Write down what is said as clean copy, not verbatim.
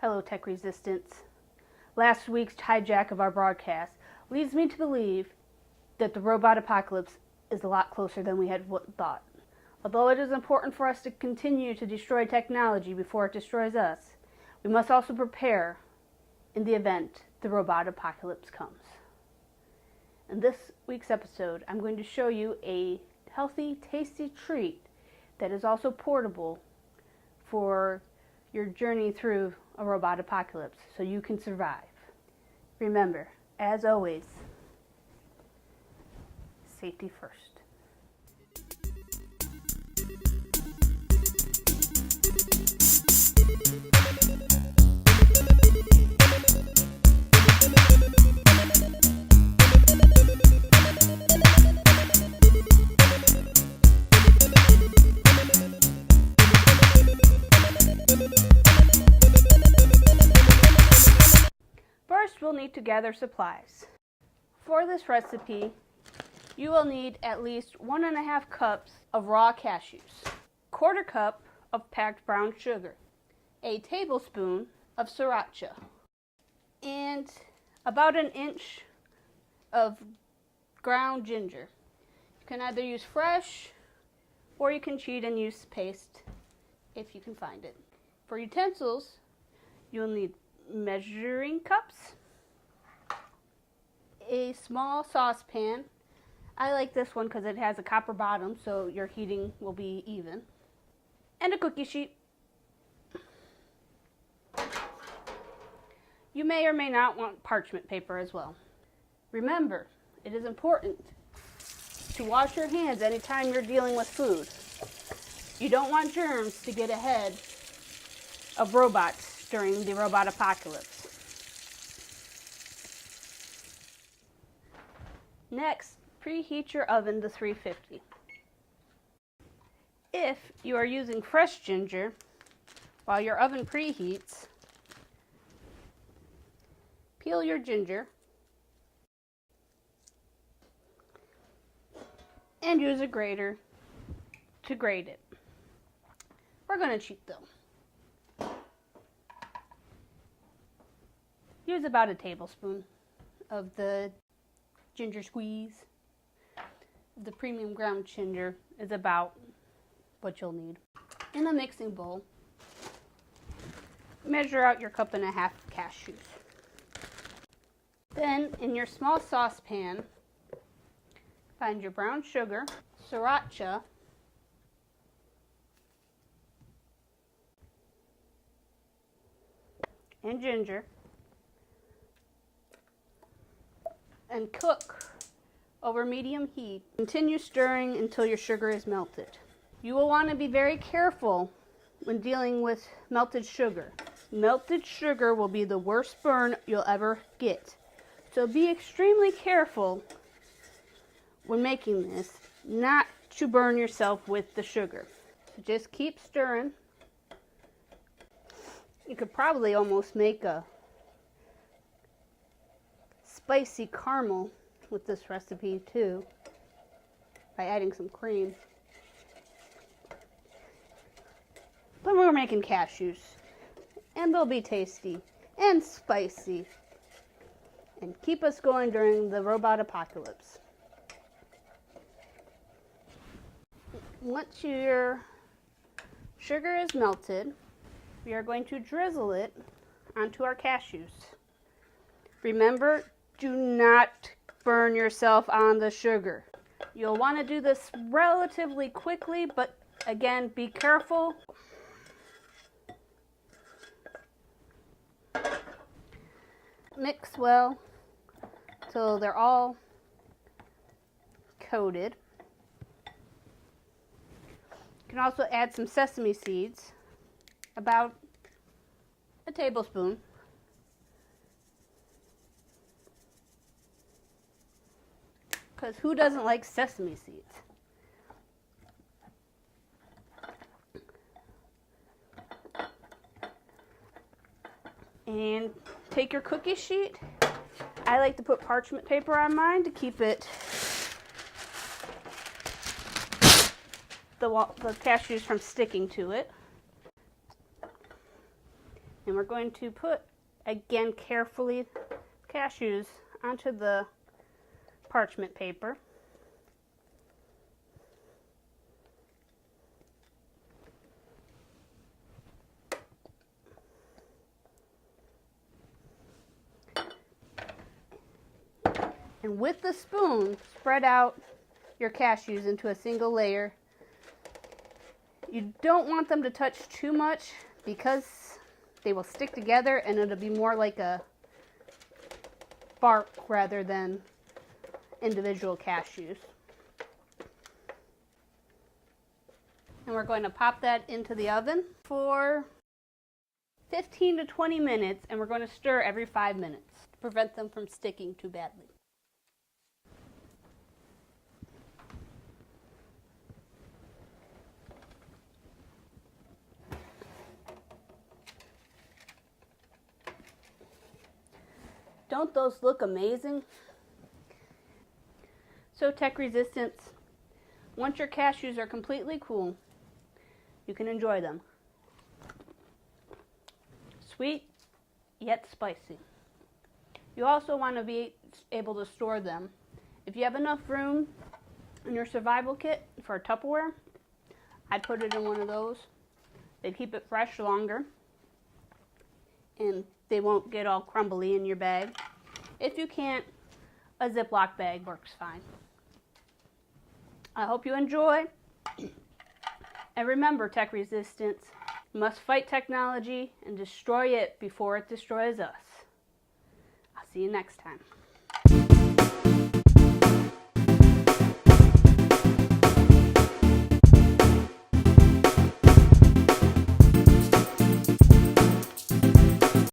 Hello, Tech Resistance. Last week's hijack of our broadcast leads me to believe that the robot apocalypse is a lot closer than we had thought. Although it is important for us to continue to destroy technology before it destroys us, we must also prepare in the event the robot apocalypse comes. In this week's episode, I'm going to show you a healthy, tasty treat that is also portable for your journey through a robot apocalypse so you can survive. Remember, as always, safety first. First, we'll need to gather supplies. For this recipe, you will need at least 1.5 cups of raw cashews, 1/4 cup of packed brown sugar, a tablespoon of sriracha, and about 1 inch of ground ginger. You can either use fresh or you can cheat and use paste if you can find it. For utensils, you'll need measuring cups, a small saucepan. I like this one because it has a copper bottom, so your heating will be even, and a cookie sheet. You may or may not want parchment paper as well. Remember, it is important to wash your hands anytime you're dealing with food. You don't want germs to get ahead of robots during the robot apocalypse. Next, preheat your oven to 350. If you are using fresh ginger, while your oven preheats, peel your ginger and use a grater to grate it. We're going to cheat though. Use about a tablespoon of the ginger squeeze. The premium ground ginger is about what you'll need. In a mixing bowl, measure out your 1.5 cups of cashews. Then, in your small saucepan, find your brown sugar, sriracha, and ginger, and cook over medium heat. Continue stirring until your sugar is melted. You will want to be very careful when dealing with melted sugar. Melted sugar will be the worst burn you'll ever get. So be extremely careful when making this, not to burn yourself with the sugar. So just keep stirring. You could probably almost make a spicy caramel with this recipe too by adding some cream. But we're making cashews and they'll be tasty and spicy and keep us going during the robot apocalypse. Once your sugar is melted, we are going to drizzle it onto our cashews. Remember, do not burn yourself on the sugar. You'll want to do this relatively quickly, but again, be careful. Mix well till they're all coated. You can also add some sesame seeds, about a tablespoon. Because who doesn't like sesame seeds? And take your cookie sheet. I like to put parchment paper on mine to keep it the cashews from sticking to it. And we're going to put, again carefully, cashews onto the parchment paper. And with the spoon, spread out your cashews into a single layer. You don't want them to touch too much because they will stick together and it'll be more like a bark rather than individual cashews. And we're going to pop that into the oven for 15 to 20 minutes, and we're going to stir every 5 minutes to prevent them from sticking too badly. Don't those look amazing? So tech resistance, once your cashews are completely cool, you can enjoy them. Sweet, yet spicy. You also want to be able to store them. If you have enough room in your survival kit for a Tupperware, I'd put it in one of those. They keep it fresh longer, and they won't get all crumbly in your bag. If you can't, a Ziploc bag works fine. I hope you enjoy. And remember, tech resistance, you must fight technology and destroy it before it destroys us. I'll see you next time.